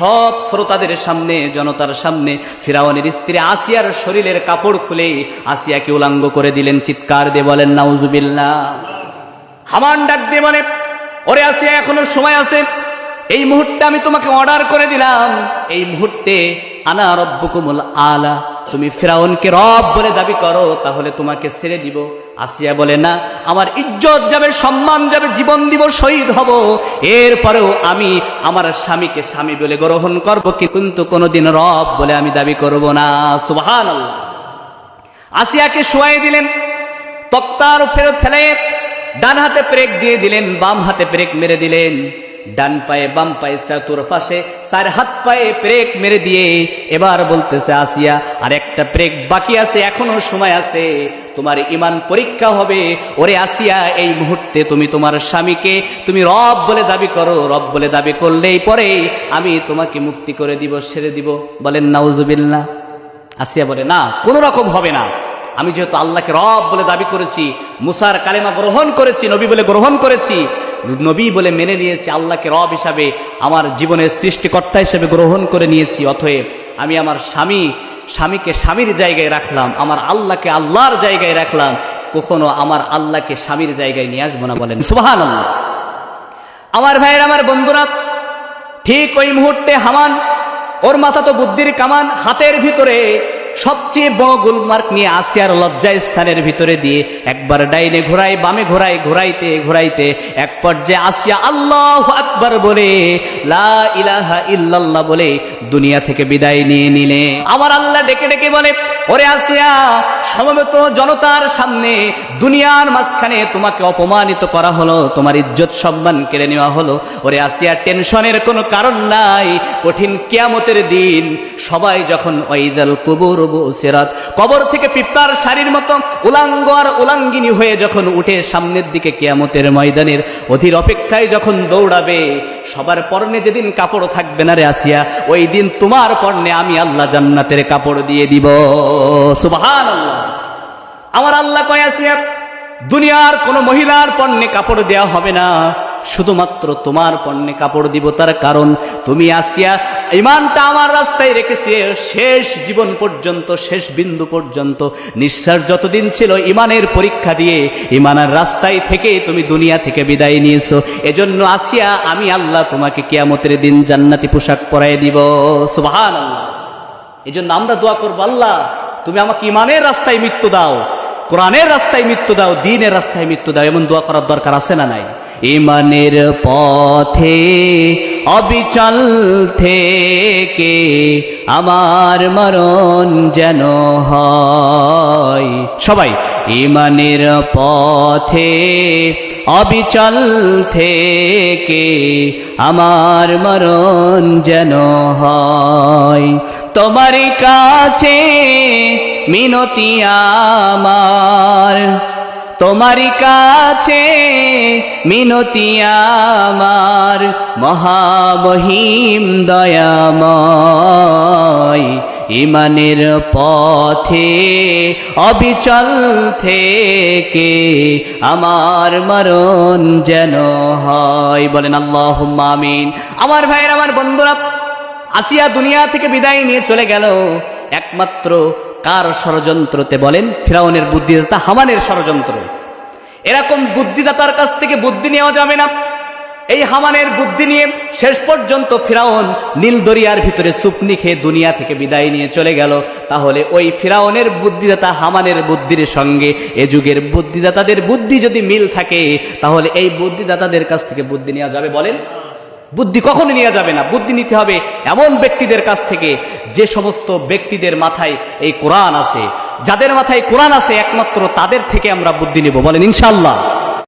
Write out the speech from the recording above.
সব শ্রোতাদের সামনে, জনতার সামনে ফিরাউনের স্ত্রী আসিয়ার শরীরের কাপড় খুলে আসিয়াকে উলঙ্গ করে দিলেন। চিৎকার দিয়ে বলেন নাউজুবিল্লাহ। হামান ডাক দিয়ে বলে, ওরে আসিয়া, এখনো সময় আছে, এই মুহূর্তে আমি তোমাকে অর্ডার করে দিলাম, এই মুহূর্তে আনা রব্বুকুমুল আলা, তুমি ফিরাউনকে রব বলে দাবি করো, তাহলে তোমাকে ছেড়ে দিব। আসিয়া বলে, না, আমার ইজ্জত যাবে, সম্মান যাবে, জীবন দিব, শহীদ হব, এরপরেও আমি আমার স্বামীকে স্বামী বলে গ্রহণ করব, কিন্তু কোনোদিন রব বলে আমি দাবি করব না। সুবহানাল্লাহ। আসিয়াকে শোয়াই দিলেন, তক্তার উপরে ফেলে ডান হাতে ব্রেক দিয়ে দিলেন, বাম হাতে ব্রেক মেরে দিলেন। ডান পায়ে বাম পায়ে চতুর্পাশে 4 হাত পায়ে ব্রেক মেরে দিয়ে এবার বলতেছে, আসিয়া, আর একটা ব্রেক বাকি আছে, এখনো সময় আছে, তোমার ঈমান পরীক্ষা হবে। ওরে আসিয়া, এই মুহূর্তে তুমি তোমার স্বামীকে তুমি রব বলে দাবি করো, রব বলে দাবি করলেই পরে আমি তোমাকে মুক্তি করে দিব, ছেড়ে দিব। বলেন নাউজুবিল্লাহ। আসিয়া বলে, না, কোন রকম হবে না, আমি যেহেতু আল্লাহকে রব বলে দাবি করেছি, মুসার কালেমা গ্রহণ করেছি, নবী বলে গ্রহণ করেছি, নবী বলে মেনে নিয়েছি, আল্লাহকে রব হিসাবে আমার জীবনের সৃষ্টিকর্তা হিসেবে গ্রহণ করে নিয়েছি, অতএব আমি আমার স্বামীকে স্বামীর জায়গায় রাখলাম, আমার আল্লাহকে আল্লাহর জায়গায় রাখলাম, কখনো আমার আল্লাহকে স্বামীর জায়গায় নিয়ে আসবো না। বলেন সুবহানাল্লাহ। আমার ভাইয়ের, আমার বন্ধুরা, ঠিক ওই মুহূর্তে হামান, ওর মাথা তো বুদ্ধির কামান, হাতের ভিতরে সবচেয়ে বড় গোলমার্ক নিয়ে আসিয়ার লজ্জা স্থানের ভিতরে দিয়ে একবার ডাইনে ঘোরায়, বামে ঘোরায়, ঘোরাইতে ঘোরাইতে এক পর্যায়ে আসিয়া আল্লাহু আকবার বলে, লা ইলাহা ইল্লাল্লাহ বলে দুনিয়া থেকে বিদায় নিয়ে নিলে। আমার আল্লাহ ডেকে ডেকে বলে, ওরে আসিয়া, সমবেত জনতার সামনে দুনিয়ার মাঝখানে তোমাকে অপমানিত করা হলো, তোমার ইজ্জত সম্মান কেড়ে নেওয়া হলো। ওরে আসিয়া, টেনশনের কোনো কারণ নাই, কঠিন কিয়ামতের দিন সবাই যখন ওয়াইদাল কুবুর বুসিরাত, কবর থেকে পিপ্পার শাড়ির মতো উলাঙ্গ আর উলাঙ্গিনী হয়ে যখন উঠে সামনের দিকে কিয়ামতের ময়দানের অধীর অপেক্ষায় যখন দৌড়াবে, সবার পরনে যেদিন কাপড় থাকবে না রে আসিয়া, ওই দিন তোমার পরনে আমি আল্লাহ জান্নাতের কাপড় দিয়ে দিব। সুবহানাল্লাহ। আমার আল্লাহ কয়, আসিয়া, দুনিয়ার কোন মহিলার পরনে কাপড় দেয়া হবে না, শুধুমাত্র তোমার পরনে কাপড় দিব। তার কারণ তুমি আসিয়া ঈমানটা আমার রাস্তায় রেখেছে, শেষ জীবন পর্যন্ত, শেষ বিন্দু পর্যন্ত, নিঃশ্বাস যতদিন ছিল ঈমানের পরীক্ষা দিয়ে ঈমানের রাস্তায় থেকে তুমি দুনিয়া থেকে বিদায় নিয়েছো। এজন্য আসিয়া, আমি আল্লাহ তোমাকে কিয়ামতের দিন জান্নাতি পোশাক পরায় দিব। সুবহানাল্লাহ। এজন্য আমরা দোয়া করব, আল্লাহ তুমি আমাকে ঈমানের রাস্তায় মৃত্যু দাও, কোরআনের রাস্তায় মৃত্যু দাও, দ্বীনের রাস্তায় মৃত্যু দাও। এমন দোয়া করার দরকার আছে না নাই? ঈমানের পথে অবিচল থেকে আমার মরণ যেন হয়। সবাই, ঈমানের পথে অবিচল থেকে আমার মরণ যেন হয়। তোমার কাছে মিনতি আমার, তোমার কাছে মিনতি আমার, মহামহিম দয়াময়। ঈমানের পথে অবিচল থেকে আমার মরণ যেন হয়। বলেন আল্লাহুম্মা আমিন। আমার ভাইয়ের, আমার বন্ধুরা, আসিয়া দুনিয়া থেকে বিদায় নিয়ে চলে গেল একমাত্র কার ষড়যন্ত্রতে? বলেন ফিরাউনের বুদ্ধিদাতা হামানের ষড়যন্ত্র। এরকম বুদ্ধিদাতার কাছ থেকে বুদ্ধি নেওয়া যাবে না। এই হামানের বুদ্ধি নিয়ে শেষ পর্যন্ত ফিরাউন নীল দরিয়ার ভিতরে চুপনি খেয়ে দুনিয়া থেকে বিদায় নিয়ে চলে গেল। তাহলে ওই ফিরাউনের বুদ্ধিদাতা হামানের বুদ্ধির সঙ্গে এ যুগের বুদ্ধিদাতাদের বুদ্ধি যদি মিল থাকে, তাহলে এই বুদ্ধিদাতাদের কাছ থেকে বুদ্ধি নেওয়া যাবে? বলেন, বুদ্ধি কখনো নেওয়া যাবে না। বুদ্ধি নিতে হবে এমন ব্যক্তিদের কাছ থেকে যে সমস্ত ব্যক্তিদের মাথায় এই কোরআন আছে, যাদের মাথায় কোরআন আছে, একমাত্র তাদের থেকে আমরা বুদ্ধি নেব। বলেন ইনশাআল্লাহ।